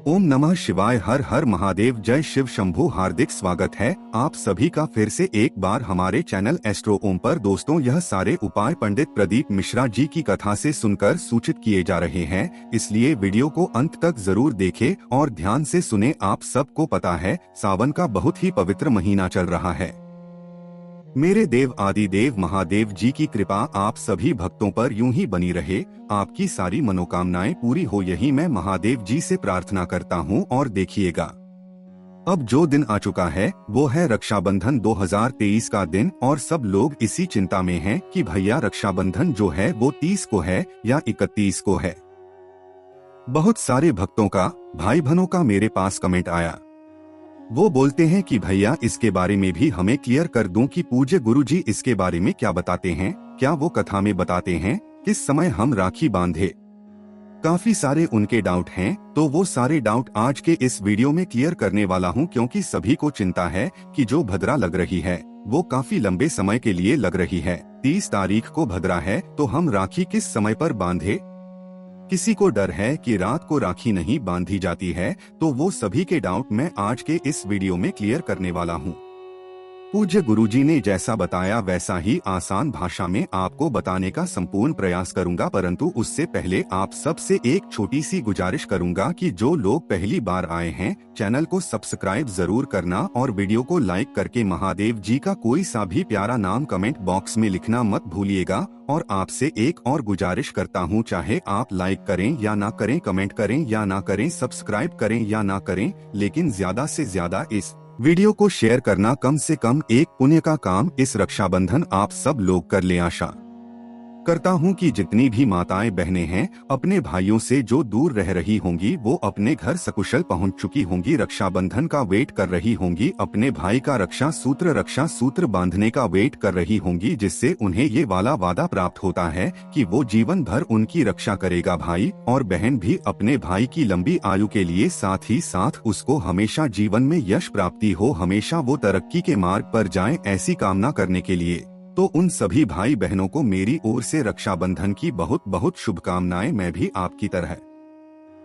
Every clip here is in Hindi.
ओम नमः शिवाय। हर हर महादेव। जय शिव शंभू। हार्दिक स्वागत है आप सभी का फिर से एक बार हमारे चैनल एस्ट्रो ओम पर। दोस्तों, यह सारे उपाय पंडित प्रदीप मिश्रा जी की कथा से सुनकर सूचित किए जा रहे हैं, इसलिए वीडियो को अंत तक जरूर देखें और ध्यान से सुने। आप सबको पता है, सावन का बहुत ही पवित्र महीना चल रहा है। मेरे देव आदिदेव महादेव जी की कृपा आप सभी भक्तों पर यूं ही बनी रहे, आपकी सारी मनोकामनाएं पूरी हो, यही मैं महादेव जी से प्रार्थना करता हूं। और देखिएगा, अब जो दिन आ चुका है वो है रक्षाबंधन 2023 का दिन, और सब लोग इसी चिंता में हैं कि भैया रक्षाबंधन जो है वो 30 को है या 31 को है। बहुत सारे भक्तों का, भाई बहनों का मेरे पास कमेंट आया। वो बोलते हैं कि भैया इसके बारे में भी हमें क्लियर कर दूं कि पूज्य गुरुजी इसके बारे में क्या बताते हैं, क्या वो कथा में बताते हैं किस समय हम राखी बांधे। काफी सारे उनके डाउट हैं, तो वो सारे डाउट आज के इस वीडियो में क्लियर करने वाला हूं, क्योंकि सभी को चिंता है कि जो भद्रा लग रही है वो काफी लंबे समय के लिए लग रही है। 30 तारीख को भद्रा है, तो हम राखी किस समय पर बांधे। किसी को डर है कि रात को राखी नहीं बांधी जाती है, तो वो सभी के डाउट मैं आज के इस वीडियो में क्लियर करने वाला हूँ। पूज्य गुरुजी ने जैसा बताया वैसा ही आसान भाषा में आपको बताने का संपूर्ण प्रयास करूंगा, परंतु उससे पहले आप सबसे एक छोटी सी गुजारिश करूंगा कि जो लोग पहली बार आए हैं, चैनल को सब्सक्राइब जरूर करना और वीडियो को लाइक करके महादेव जी का कोई सा भी प्यारा नाम कमेंट बॉक्स में लिखना मत भूलिएगा। और आपसे एक और गुजारिश करता हूं, चाहे आप लाइक करें या ना करें, कमेंट करें या ना करें, सब्सक्राइब करें या ना करें, लेकिन ज्यादा से ज्यादा इस वीडियो को शेयर करना कम से कम एक पुण्य का काम इस रक्षाबंधन आप सब लोग कर लें। आशा करता हूं कि जितनी भी माताएं बहनें हैं अपने भाइयों से जो दूर रह रही होंगी वो अपने घर सकुशल पहुंच चुकी होंगी, रक्षाबंधन का वेट कर रही होंगी, अपने भाई का रक्षा सूत्र बांधने का वेट कर रही होंगी, जिससे उन्हें ये वाला वादा प्राप्त होता है कि वो जीवन भर उनकी रक्षा करेगा। भाई और बहन भी अपने भाई की लंबी आयु के लिए, साथ ही साथ उसको हमेशा जीवन में यश प्राप्ति हो, हमेशा वो तरक्की के मार्ग पर जाए, ऐसी कामना करने के लिए। तो उन सभी भाई बहनों को मेरी ओर से रक्षाबंधन की बहुत बहुत शुभकामनाएं। मैं भी आपकी तरह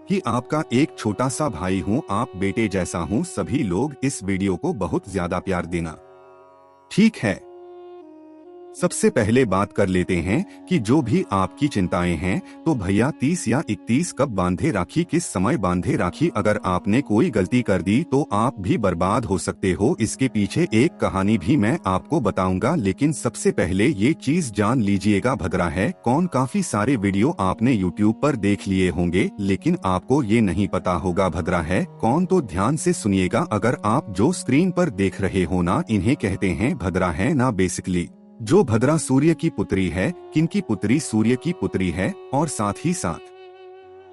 ही आपका एक छोटा सा भाई हूं, आप बेटे जैसा हूं। सभी लोग इस वीडियो को बहुत ज्यादा प्यार देना, ठीक है। सबसे पहले बात कर लेते हैं कि जो भी आपकी चिंताएं हैं, तो भैया 30 या 31 कब बांधे राखी, किस समय बांधे राखी। अगर आपने कोई गलती कर दी तो आप भी बर्बाद हो सकते हो। इसके पीछे एक कहानी भी मैं आपको बताऊंगा, लेकिन सबसे पहले ये चीज जान लीजिएगा, भद्रा है कौन। काफी सारे वीडियो आपने YouTube पर देख लिए होंगे, लेकिन आपको ये नहीं पता होगा भद्रा है कौन। तो ध्यान से सुनिएगा। अगर आप जो स्क्रीन पर देख रहे हो ना, इन्हें कहते हैं भद्रा है ना। बेसिकली जो भद्रा सूर्य की पुत्री है, किनकी पुत्री, सूर्य की पुत्री है, और साथ ही साथ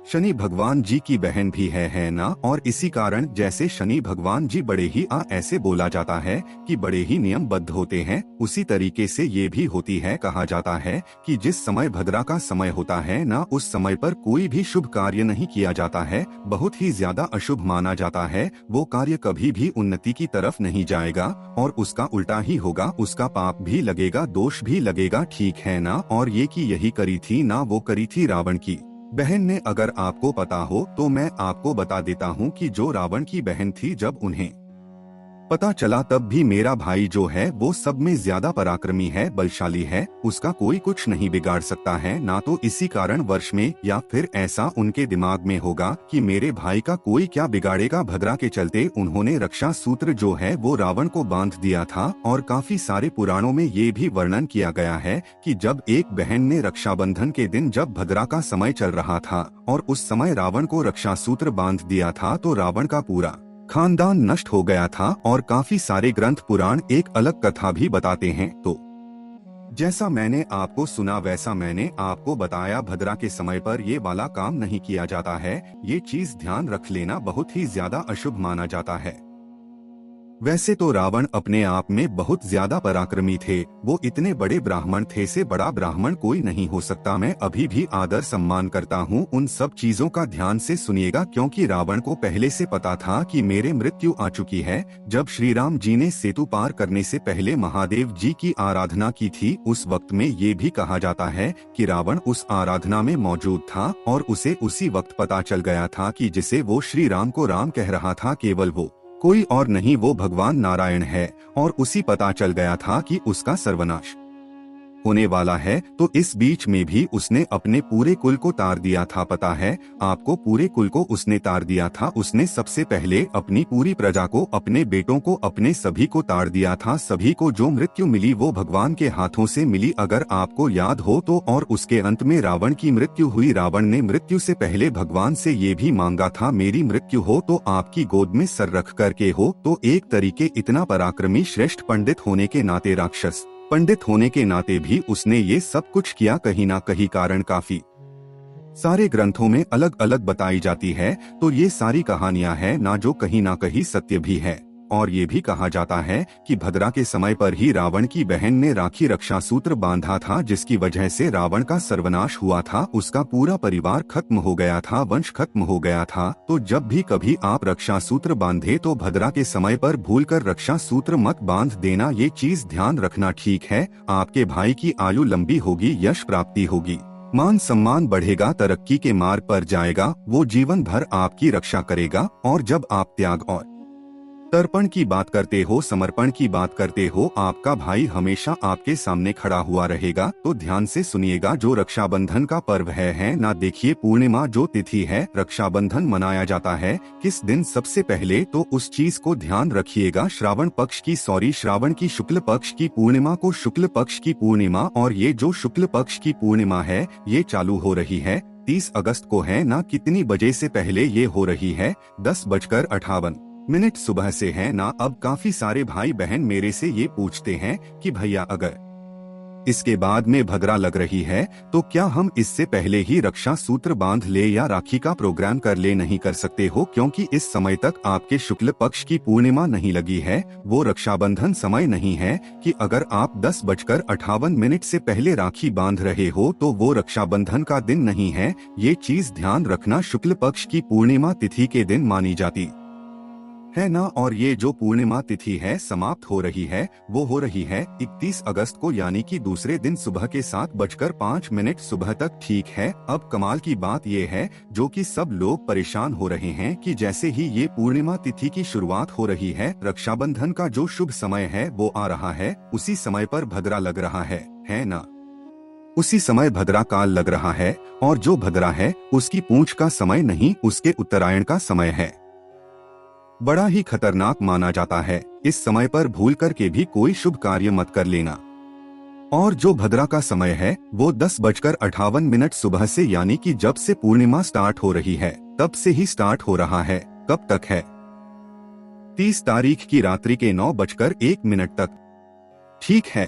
शनि भगवान जी की बहन भी है ना। और इसी कारण जैसे शनि भगवान जी बड़े ही ऐसे बोला जाता है कि बड़े ही नियमबद्ध होते हैं, उसी तरीके से ये भी होती है। कहा जाता है कि जिस समय भद्रा का समय होता है ना, उस समय पर कोई भी शुभ कार्य नहीं किया जाता है, बहुत ही ज्यादा अशुभ माना जाता है। वो कार्य कभी भी उन्नति की तरफ नहीं जाएगा और उसका उल्टा ही होगा, उसका पाप भी लगेगा, दोष भी लगेगा, ठीक है ना। और ये कि यही करी थी ना, वो करी थी रावण की बहन ने। अगर आपको पता हो तो मैं आपको बता देता हूँ कि जो रावण की बहन थी, जब उन्हें पता चला तब भी मेरा भाई जो है वो सब में ज्यादा पराक्रमी है, बलशाली है, उसका कोई कुछ नहीं बिगाड़ सकता है ना। तो इसी कारण वर्ष में या फिर ऐसा उनके दिमाग में होगा कि मेरे भाई का कोई क्या बिगाड़ेगा। भद्रा के चलते उन्होंने रक्षा सूत्र जो है वो रावण को बांध दिया था। और काफी सारे पुराणों में ये भी वर्णन किया गया है कि जब एक बहन ने रक्षाबंधन के दिन, जब भद्रा का समय चल रहा था और उस समय रावण को रक्षा सूत्र बांध दिया था, तो रावण का पूरा खानदान नष्ट हो गया था। और काफी सारे ग्रंथ पुराण एक अलग कथा भी बताते हैं। तो जैसा मैंने आपको सुना वैसा मैंने आपको बताया। भद्रा के समय पर ये वाला काम नहीं किया जाता है, ये चीज ध्यान रख लेना, बहुत ही ज्यादा अशुभ माना जाता है। वैसे तो रावण अपने आप में बहुत ज्यादा पराक्रमी थे, वो इतने बड़े ब्राह्मण थे, से बड़ा ब्राह्मण कोई नहीं हो सकता। मैं अभी भी आदर सम्मान करता हूँ, उन सब चीजों का ध्यान से सुनिएगा, क्योंकि रावण को पहले से पता था कि मेरे मृत्यु आ चुकी है। जब श्री राम जी ने सेतु पार करने से पहले महादेव जी की आराधना की थी, उस वक्त में ये भी कहा जाता है कि रावण उस आराधना में मौजूद था और उसे उसी वक्त पता चल गया था कि जिसे वो श्री राम को राम कह रहा था केवल वो कोई और नहीं, वो भगवान नारायण है। और उसी पता चल गया था कि उसका सर्वनाश होने वाला है। तो इस बीच में भी उसने अपने पूरे कुल को तार दिया था। पता है आपको, पूरे कुल को उसने तार दिया था। उसने सबसे पहले अपनी पूरी प्रजा को, अपने बेटों को, अपने सभी को तार दिया था। सभी को जो मृत्यु मिली वो भगवान के हाथों से मिली, अगर आपको याद हो तो। और उसके अंत में रावण की मृत्यु हुई। रावण ने मृत्यु से पहले भगवान से ये भी मांगा था, मेरी मृत्यु हो तो आपकी गोद में सर रख करके हो। तो एक तरीके इतना पराक्रमी श्रेष्ठ पंडित होने के नाते, राक्षस पंडित होने के नाते भी उसने ये सब कुछ किया। कहीं ना कहीं कारण काफी सारे ग्रंथों में अलग अलग बताई जाती है। तो ये सारी कहानियां हैं ना, जो कहीं ना कहीं सत्य भी है। और ये भी कहा जाता है कि भद्रा के समय पर ही रावण की बहन ने राखी रक्षा सूत्र बांधा था, जिसकी वजह से रावण का सर्वनाश हुआ था। उसका पूरा परिवार खत्म हो गया था, वंश खत्म हो गया था। तो जब भी कभी आप रक्षा सूत्र बांधे तो भद्रा के समय पर भूलकर रक्षा सूत्र मत बांध देना, ये चीज ध्यान रखना, ठीक है। आपके भाई की आयु लंबी होगी, यश प्राप्ति होगी, मान सम्मान बढ़ेगा, तरक्की के मार्ग पर जाएगा, वो जीवन भर आपकी रक्षा करेगा। और जब आप त्याग और तर्पण की बात करते हो, समर्पण की बात करते हो, आपका भाई हमेशा आपके सामने खड़ा हुआ रहेगा। तो ध्यान से सुनिएगा, जो रक्षाबंधन का पर्व है ना, देखिए पूर्णिमा जो तिथि है, रक्षाबंधन मनाया जाता है किस दिन? सबसे पहले तो उस चीज को ध्यान रखिएगा, श्रावण की शुक्ल पक्ष की पूर्णिमा को शुक्ल पक्ष की पूर्णिमा। और ये जो शुक्ल पक्ष की पूर्णिमा है ये चालू हो रही है 30 अगस्त को है ना। कितनी बजे से पहले ये हो रही है? 10:58 सुबह से है ना। अब काफी सारे भाई बहन मेरे से ये पूछते हैं कि भैया अगर इसके बाद में भद्रा लग रही है तो क्या हम इससे पहले ही रक्षा सूत्र बांध ले या राखी का प्रोग्राम कर ले? नहीं कर सकते हो, क्योंकि इस समय तक आपके शुक्ल पक्ष की पूर्णिमा नहीं लगी है, वो रक्षाबंधन समय नहीं है। कि अगर आप 10:58 से पहले राखी बांध रहे हो तो वो रक्षाबंधन का दिन नहीं है। ये चीज ध्यान रखना, शुक्ल पक्ष की पूर्णिमा तिथि के दिन मानी जाती है ना। और ये जो पूर्णिमा तिथि है समाप्त हो रही है, वो हो रही है 31 अगस्त को, यानी कि दूसरे दिन सुबह के 7:05 सुबह तक, ठीक है। अब कमाल की बात ये है, जो कि सब लोग परेशान हो रहे हैं, कि जैसे ही ये पूर्णिमा तिथि की शुरुआत हो रही है, रक्षाबंधन का जो शुभ समय है वो आ रहा है, उसी समय पर भद्रा लग रहा है ना। उसी समय भद्रा काल लग रहा है, और जो भद्रा है उसकी पूंछ का समय नहीं, उसके उत्तरायण का समय है। बड़ा ही खतरनाक माना जाता है। इस समय पर भूल कर के भी कोई शुभ कार्य मत कर लेना। और जो भद्रा का समय है वो 10:58 सुबह से, यानी कि जब से पूर्णिमा स्टार्ट हो रही है तब से ही स्टार्ट हो रहा है। कब तक है? 30 तारीख की रात्रि के 9:01 तक, ठीक है।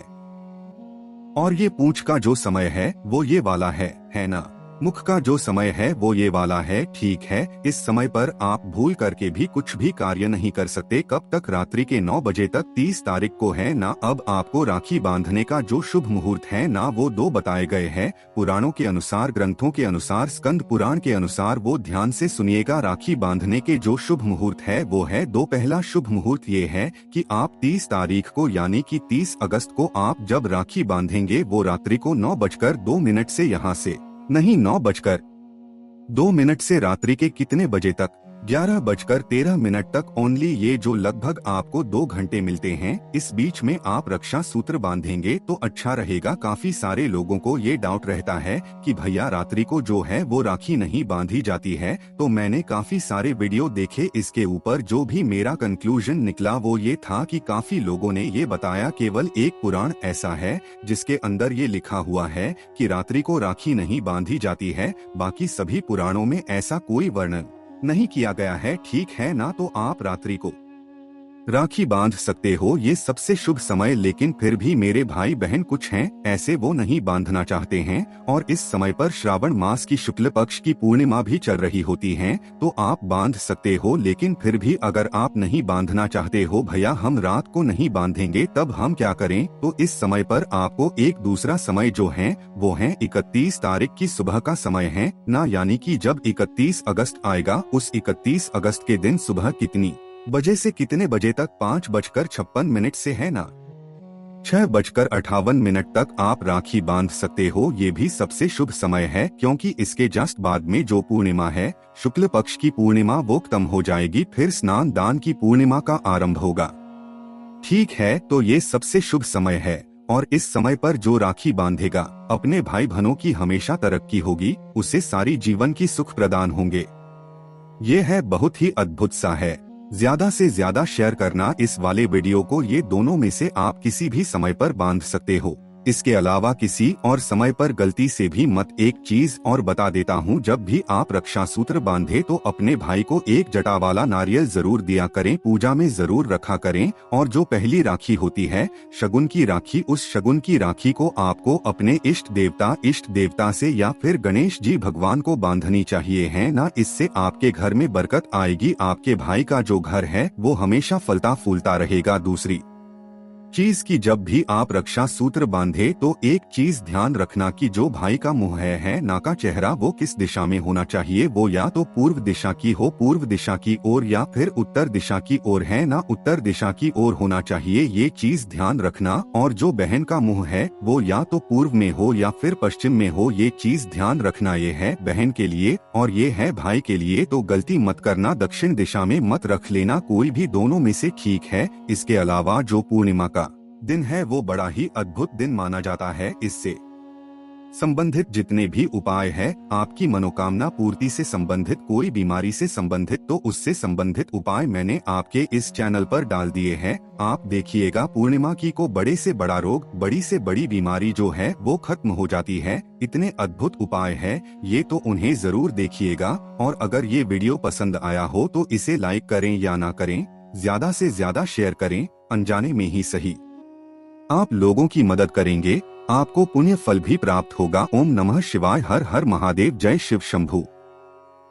और ये पूंछ का जो समय है वो ये वाला है ना। मुख का जो समय है वो ये वाला है, ठीक है। इस समय पर आप भूल करके भी कुछ भी कार्य नहीं कर सकते। कब तक? रात्रि के 9 बजे तक, 30 तारीख को है ना। अब आपको राखी बांधने का जो शुभ मुहूर्त है ना, वो 2 बताए गए हैं पुराणों के अनुसार, ग्रंथों के अनुसार, स्कंद पुराण के अनुसार। वो ध्यान से सुनिएगा, राखी बांधने के जो शुभ मुहूर्त है वो है 2। पहला शुभ मुहूर्त ये है कि आप 30 तारीख को, यानी कि 30 अगस्त को आप जब राखी बांधेंगे वो रात्रि को 9:02 से, यहाँ से नहीं 9:02 से रात्रि के कितने बजे तक? 11:13 तक ओनली। ये जो लगभग आपको 2 घंटे मिलते हैं, इस बीच में आप रक्षा सूत्र बांधेंगे तो अच्छा रहेगा। काफी सारे लोगों को ये डाउट रहता है कि भैया रात्रि को जो है वो राखी नहीं बांधी जाती है। तो मैंने काफी सारे वीडियो देखे इसके ऊपर, जो भी मेरा कंक्लूजन निकला वो ये था कि काफी लोगों ने ये बताया केवल एक पुराण ऐसा है जिसके अंदर ये लिखा हुआ है कि रात्रि को राखी नहीं बांधी जाती है। बाकी सभी पुराणों में ऐसा कोई वर्णन नहीं किया गया है, ठीक है ना। तो आप रात्रि को राखी बांध सकते हो ये सबसे शुभ समय, लेकिन फिर भी मेरे भाई बहन कुछ हैं ऐसे वो नहीं बांधना चाहते हैं और इस समय पर श्रावण मास की शुक्ल पक्ष की पूर्णिमा भी चल रही होती है, तो आप बांध सकते हो। लेकिन फिर भी अगर आप नहीं बांधना चाहते हो भैया हम रात को नहीं बांधेंगे, तब हम क्या करें, तो इस समय पर आपको एक दूसरा समय जो है वो है 31 तारीख की सुबह का समय है ना, यानी कि जब 31 अगस्त आएगा उस 31 अगस्त के दिन सुबह कितनी बजे से कितने बजे तक, 5:56 से है ना 6:58 तक आप राखी बांध सकते हो। ये भी सबसे शुभ समय है क्योंकि इसके जस्ट बाद में जो पूर्णिमा है शुक्ल पक्ष की पूर्णिमा वो खत्म हो जाएगी, फिर स्नान दान की पूर्णिमा का आरंभ होगा। ठीक है, तो ये सबसे शुभ समय है और इस समय पर जो राखी बांधेगा अपने भाई बहनों की हमेशा तरक्की होगी, उसे सारी जीवन की सुख प्रदान होंगे। ये है बहुत ही अद्भुत सा है। ज्यादा से ज्यादा शेयर करना इस वाले वीडियो को, ये दोनों में से आप किसी भी समय पर बांध सकते हो। इसके अलावा किसी और समय पर गलती से भी मत। एक चीज और बता देता हूँ, जब भी आप रक्षा सूत्र बांधे तो अपने भाई को एक जटा वाला नारियल जरूर दिया करें, पूजा में जरूर रखा करें। और जो पहली राखी होती है शगुन की राखी, उस शगुन की राखी को आपको अपने इष्ट देवता से या फिर गणेश जी भगवान को बांधनी चाहिए है ना। इससे आपके घर में बरकत आएगी, आपके भाई का जो घर है वो हमेशा फलता फूलता रहेगा। दूसरी चीज की जब भी आप रक्षा सूत्र बांधे तो एक चीज ध्यान रखना कि जो भाई का मुंह है ना का चेहरा वो किस दिशा में होना चाहिए, वो या तो पूर्व दिशा की हो, पूर्व दिशा की ओर, या फिर उत्तर दिशा की ओर है ना, उत्तर दिशा की ओर होना चाहिए। ये चीज ध्यान रखना। और जो बहन का मुंह है वो या तो पूर्व में हो या फिर पश्चिम में हो, ये चीज ध्यान रखना। ये है बहन के लिए और ये है भाई के लिए, तो गलती मत करना, दक्षिण दिशा में मत रख लेना, कोई भी दोनों में से ठीक है। इसके अलावा जो पूर्णिमा का दिन है वो बड़ा ही अद्भुत दिन माना जाता है। इससे संबंधित जितने भी उपाय है, आपकी मनोकामना पूर्ति से संबंधित, कोई बीमारी से संबंधित, तो उससे संबंधित उपाय मैंने आपके इस चैनल पर डाल दिए हैं। आप देखिएगा, पूर्णिमा की को बड़े से बड़ा रोग, बड़ी से बड़ी बीमारी जो है वो खत्म हो जाती है। इतने अद्भुत उपाय है ये, तो उन्हें जरूर देखिएगा। और अगर ये वीडियो पसंद आया हो तो इसे लाइक करें या ना करें, ज्यादा से ज्यादा शेयर करें, अनजाने में ही सही आप लोगों की मदद करेंगे, आपको पुण्य फल भी प्राप्त होगा। ओम नमः शिवाय, हर हर महादेव, जय शिव शंभू।